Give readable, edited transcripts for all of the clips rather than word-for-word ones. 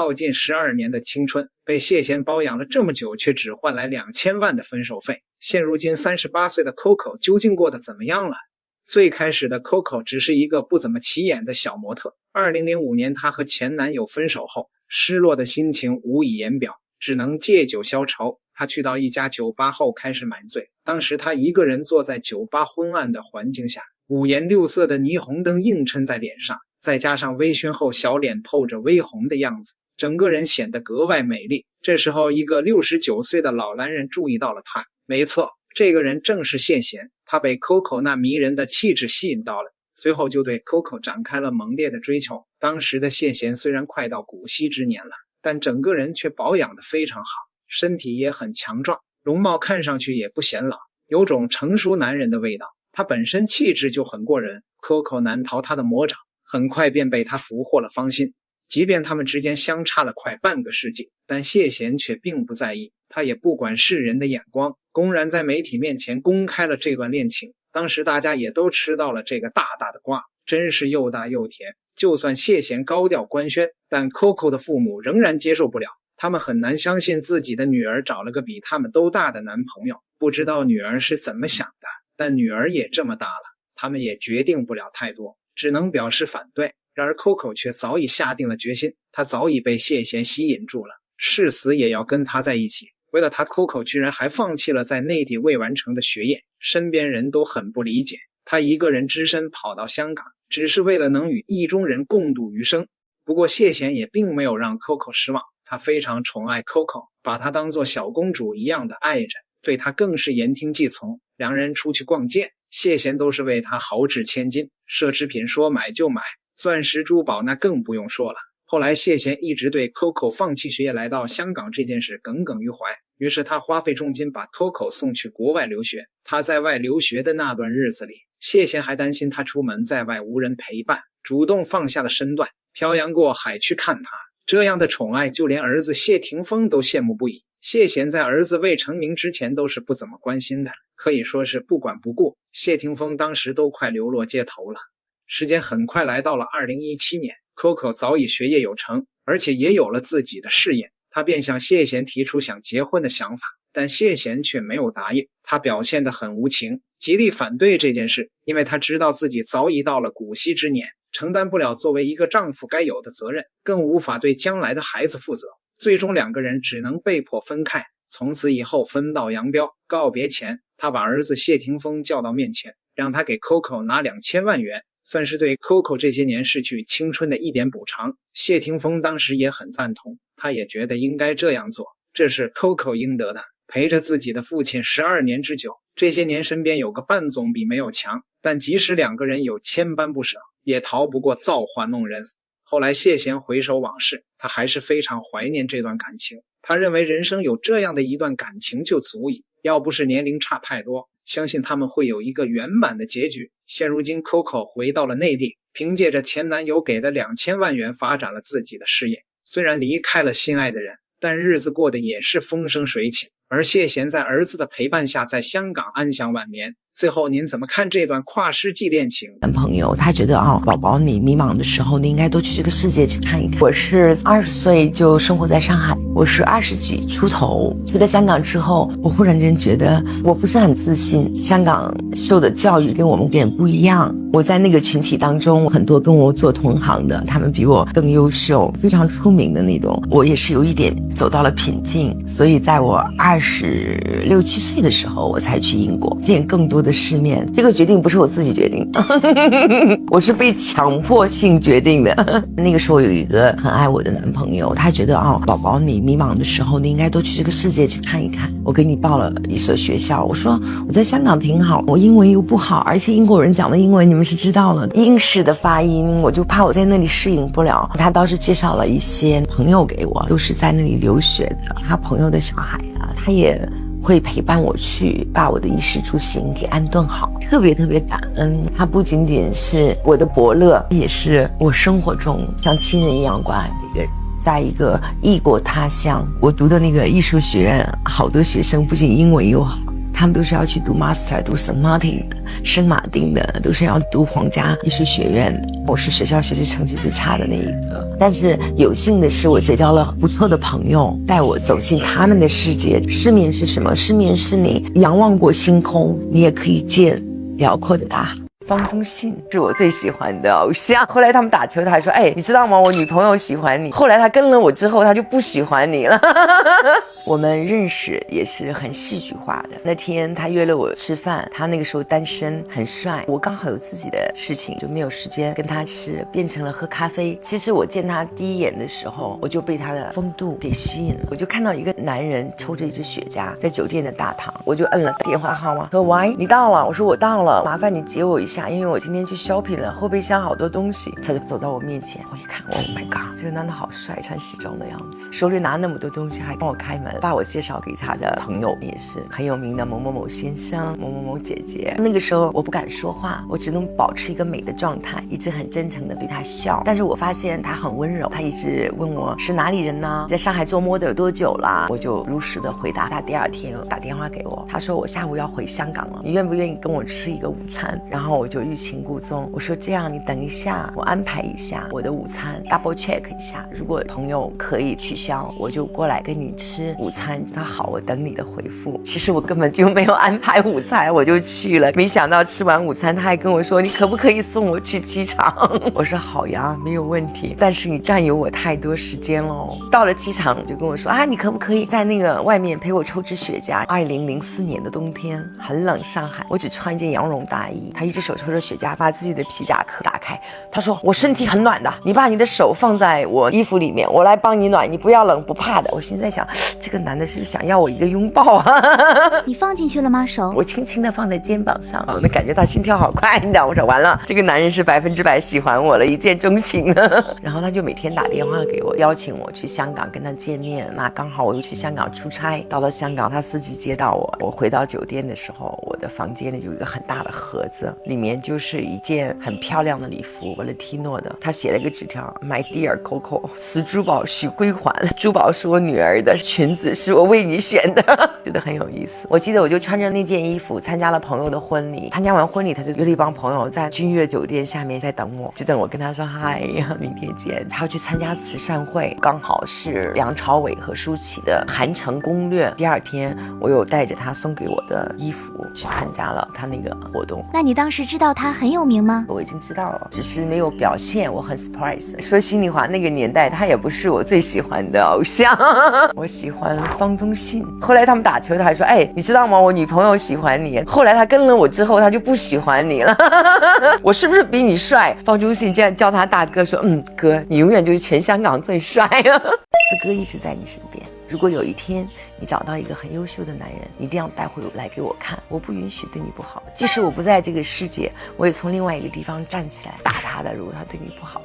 耗尽12年的青春，被谢贤包养了这么久，却只换来2000万的分手费。现如今38岁的 Coco 究竟过得怎么样了？最开始的 Coco 只是一个不怎么起眼的小模特。2005年她和前男友分手后，失落的心情无以言表，只能借酒消愁。她去到一家酒吧后开始买醉，当时她一个人坐在酒吧昏暗的环境下，五颜六色的霓虹灯映衬在脸上，再加上微醺后小脸透着微红的样子，整个人显得格外美丽。这时候一个69岁的老男人注意到了她，没错，这个人正是谢贤。他被 Coco 那迷人的气质吸引到了，随后就对 Coco 展开了猛烈的追求。当时的谢贤虽然快到古稀之年了，但整个人却保养得非常好，身体也很强壮，容貌看上去也不显老，有种成熟男人的味道。他本身气质就很过人， Coco 难逃他的魔掌，很快便被他俘获了芳心。即便他们之间相差了快半个世纪，但谢贤却并不在意，他也不管世人的眼光，公然在媒体面前公开了这段恋情。当时大家也都吃到了这个大大的瓜，真是又大又甜。就算谢贤高调官宣，但 Coco 的父母仍然接受不了，他们很难相信自己的女儿找了个比他们都大的男朋友。不知道女儿是怎么想的，但女儿也这么大了，他们也决定不了太多，只能表示反对。然而 Coco 却早已下定了决心，他早已被谢贤吸引住了，誓死也要跟他在一起。为了他， Coco 居然还放弃了在内地未完成的学业，身边人都很不理解。他一个人只身跑到香港，只是为了能与意中人共度余生。不过谢贤也并没有让 Coco 失望，他非常宠爱 Coco， 把她当作小公主一样的爱着，对她更是言听计从。两人出去逛街，谢贤都是为她豪掷千金，奢侈品说买就买，钻石珠宝那更不用说了。后来谢贤一直对 Coco 放弃学业来到香港这件事耿耿于怀，于是他花费重金把 Coco 送去国外留学。他在外留学的那段日子里，谢贤还担心他出门在外无人陪伴，主动放下了身段，漂洋过海去看他。这样的宠爱，就连儿子谢霆锋都羡慕不已。谢贤在儿子未成名之前都是不怎么关心的，可以说是不管不顾。谢霆锋当时都快流落街头了。时间很快来到了2017年，Coco 早已学业有成，而且也有了自己的事业，他便向谢贤提出想结婚的想法，但谢贤却没有答应。他表现得很无情，极力反对这件事，因为他知道自己早已到了古稀之年，承担不了作为一个丈夫该有的责任，更无法对将来的孩子负责。最终两个人只能被迫分开，从此以后分道扬镳。告别前，他把儿子谢霆锋叫到面前，让他给 Coco 拿2000万元，算是对 Coco 这些年逝去青春的一点补偿。谢霆锋当时也很赞同，他也觉得应该这样做，这是 Coco 应得的。陪着自己的父亲12年之久，这些年身边有个伴总比没有强，但即使两个人有千般不舍，也逃不过造化弄人。后来谢贤回首往事，他还是非常怀念这段感情。他认为人生有这样的一段感情就足矣，要不是年龄差太多，相信他们会有一个圆满的结局。现如今 Coco 回到了内地，凭借着前男友给的2000万元发展了自己的事业。虽然离开了心爱的人，但日子过得也是风生水起。而谢贤在儿子的陪伴下在香港安享晚年。最后您怎么看这段跨世纪恋情？男朋友他觉得宝宝你迷茫的时候你应该多去这个世界去看一看。我是20岁就生活在上海，我是20几出头去了香港之后，我忽然间觉得我不是很自信，香港受的教育跟我们有点不一样。我在那个群体当中，很多跟我做同行的，他们比我更优秀，非常出名的那种，我也是有一点走到了瓶颈。所以在我26、27岁的时候，我才去英国见更多的世面。这个决定不是我自己决定我是被强迫性决定的那个时候有一个很爱我的男朋友，他觉得宝宝你迷茫的时候你应该多去这个世界去看一看，我给你报了一所学校。我说我在香港挺好，我英文又不好，而且英国人讲的英文你们是知道了，英式的发音，我就怕我在那里适应不了。他倒是介绍了一些朋友给我，都是在那里留学的，他朋友的小孩他也会陪伴我去把我的衣食住行给安顿好，特别特别感恩。他不仅仅是我的伯乐，也是我生活中像亲人一样关爱的一个人。在一个异国他乡，我读的那个艺术学院，好多学生不仅英文又好，他们都是要去读 master 读圣马丁的，都是要读皇家艺术学院。我是学校学习成绩最差的那一个，但是有幸的是我结交了不错的朋友，带我走进他们的世界。失眠是什么？失眠是你仰望过星空，你也可以见辽阔的大海。方中信是我最喜欢的偶像。后来他们打球，他还说：“你知道吗？我女朋友喜欢你。”后来他跟了我之后，他就不喜欢你了。我们认识也是很戏剧化的。那天他约了我吃饭，他那个时候单身，很帅。我刚好有自己的事情，就没有时间跟他吃，变成了喝咖啡。其实我见他第一眼的时候，我就被他的风度给吸引了。我就看到一个男人抽着一支雪茄在酒店的大堂，我就摁了电话号码，说：“喂，你到了？”我说：“我到了，麻烦你接我一下。”因为我今天去 shopping 了，后备箱好多东西。他就走到我面前，我一看 ，Oh my god， 这个男的好帅，穿西装的样子，手里拿那么多东西，还帮我开门，把我介绍给他的朋友，也是很有名的某某某先生、某某某姐姐。那个时候我不敢说话，我只能保持一个美的状态，一直很真诚的对他笑。但是我发现他很温柔，他一直问我是哪里人呢？在上海做模特有多久啦？我就如实的回答他。第二天打电话给我，他说我下午要回香港了，你愿不愿意跟我吃一个午餐？然后我就欲擒故纵，我说这样，你等一下，我安排一下我的午餐 ，double check 一下，如果朋友可以取消，我就过来跟你吃午餐。他好，我等你的回复。其实我根本就没有安排午餐，我就去了。没想到吃完午餐，他还跟我说，你可不可以送我去机场？我说好呀，没有问题，但是你占有我太多时间了。到了机场就跟我说你可不可以在那个外面陪我抽支雪茄？2004年的冬天很冷，上海，我只穿一件羊绒大衣，他一只手抽着雪茄，把自己的皮夹克打开，他说我身体很暖的，你把你的手放在我衣服里面，我来帮你暖，你不要冷不怕的。我心在想，这个男的是不是想要我一个拥抱啊？你放进去了吗？手？我轻轻的放在肩膀上，我能感觉到心跳好快，你知道？我说完了，这个男人是100%喜欢我了，一见钟情了。然后他就每天打电话给我，邀请我去香港跟他见面。那刚好我又去香港出差，到了香港，他司机接到我。我回到酒店的时候，我的房间里有一个很大的盒子，里面就是一件很漂亮的礼服 Valentino 的。他写了一个纸条 My dear Coco， 此珠宝须归还，珠宝是我女儿的，裙子是我为你选的。觉得很有意思。我记得我就穿着那件衣服参加了朋友的婚礼，参加完婚礼他就约了一帮朋友在君悦酒店下面在等我，就等我跟他说嗨，明天见。他要去参加慈善会，刚好是梁朝伟和舒淇的韩城攻略。第二天我有带着他送给我的衣服去参加了他那个活动。那你当时知道他很有名吗？我已经知道了，只是没有表现，我很 surprise。 说心里话，那个年代他也不是我最喜欢的偶像。我喜欢方中信。后来他们打球，他还说你知道吗？我女朋友喜欢你。后来他跟了我之后，他就不喜欢你了。我是不是比你帅？方中信竟然叫他大哥，说哥，你永远就是全香港最帅啊。四哥一直在你身边，如果有一天你找到一个很优秀的男人，你一定要带回来给我看，我不允许对你不好。即使我不在这个世界，我也从另外一个地方站起来打他的，如果他对你不好。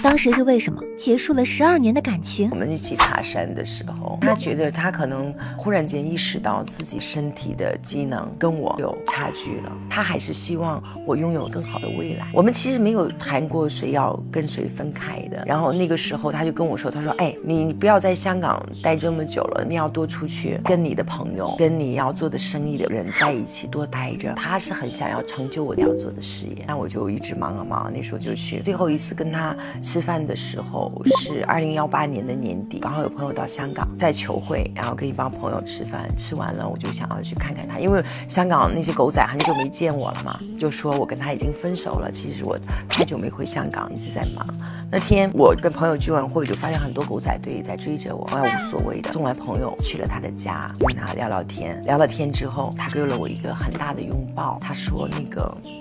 当时是为什么结束了12年的感情？我们一起爬山的时候，他觉得他可能忽然间意识到自己身体的机能跟我有差距了，他还是希望我拥有更好的未来。我们其实没有谈过谁要跟谁分开的。然后那个时候他就跟我说，他说你不要在香港待这么久了，你要多出去跟你的朋友跟你要做的生意的人在一起多待着。他是很想要成就我要做的事业，那我就一直忙啊忙，那时候就去。最后一次跟他吃饭的时候是2018年的年底，刚好有朋友到香港在球会，然后跟一帮朋友吃饭，吃完了我就想要去看看他，因为香港那些狗仔很久没见我了嘛，就说我跟他已经分手了。其实我太久没回香港，一直在忙。那天我跟朋友聚完会，就发现很多狗仔队在追着我，我无所谓的送完朋友去了他的家，跟他聊聊天。聊了天之后，他给了我一个很大的拥抱，他说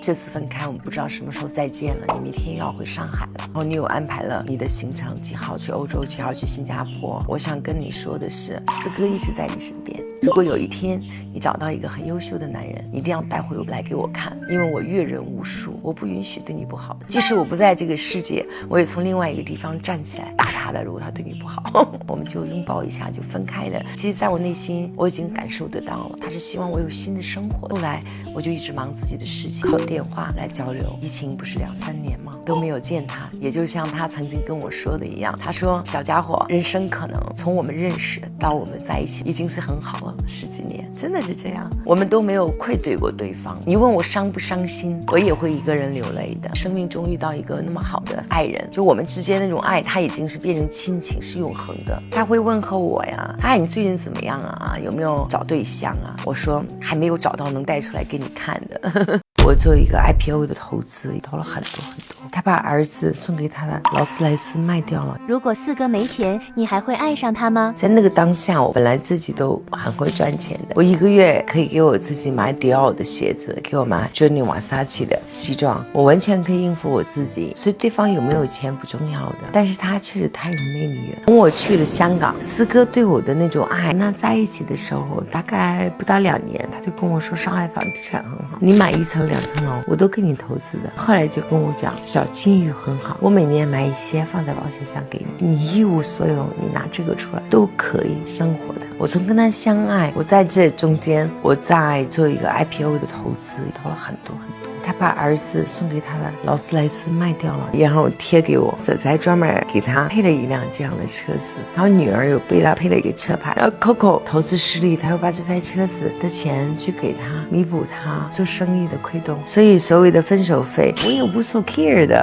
这次分开我们不知道什么时候再见了，你明天又要回上海了，然后你有安排了你的行程，几号去欧洲，几号去新加坡。我想跟你说的是，四哥一直在你身边，如果有一天你找到一个很优秀的男人，你一定要带回来给我看，因为我阅人无数，我不允许对你不好的。即使我不在这个世界，我也从另外一个地方站起来打他的，如果他对你不好。我们就拥抱一下就分开了。其实在我内心我已经感受得到了，他是希望我有新的生活。后来我就一直忙自己的事情，靠电话来交流。疫情不是2-3年吗？都没有见他，也就像他曾经跟我说的一样，他说小家伙，人生可能从我们认识到我们在一起已经是很好福10几年，真的是这样。我们都没有愧对过对方。你问我伤不伤心，我也会一个人流泪的。生命中遇到一个那么好的爱人，就我们之间那种爱，他已经是变成亲情，是永恒的。他会问候我呀，你最近怎么样啊？有没有找对象啊？我说还没有找到能带出来给你看的。我做一个 IPO 的投资，投了很多。他把儿子送给他的劳斯莱斯卖掉了。如果4哥没钱，你还会爱上他吗？在那个当下，我本来自己都很会赚钱的，我1个月可以给我自己买迪奥的鞋子，给我买 Gianni Versace 的西装，我完全可以应付我自己。所以对方有没有钱不重要的，但是他确实太有魅力了。等我去了香港，4哥对我的那种爱，那在一起的时候大概不到2年，他就跟我说上海房地产很好，你买1层2层楼我都给你投资的。后来就跟我讲小金鱼很好，我每年买一些放在保险箱给你，你一无所有，你拿这个出来都可以生活的。我从跟他相爱，我在这中间，我在做一个 IPO 的投资，投了很多。他把儿子送给他的劳斯莱斯卖掉了，然后贴给我，才专门给他配了一辆这样的车子。然后女儿又被他配了一个车牌。然后 Coco 投资失利，他又把这台车子的钱去给他弥补他做生意的亏动。所以所谓的分手费，我也无所 care 的。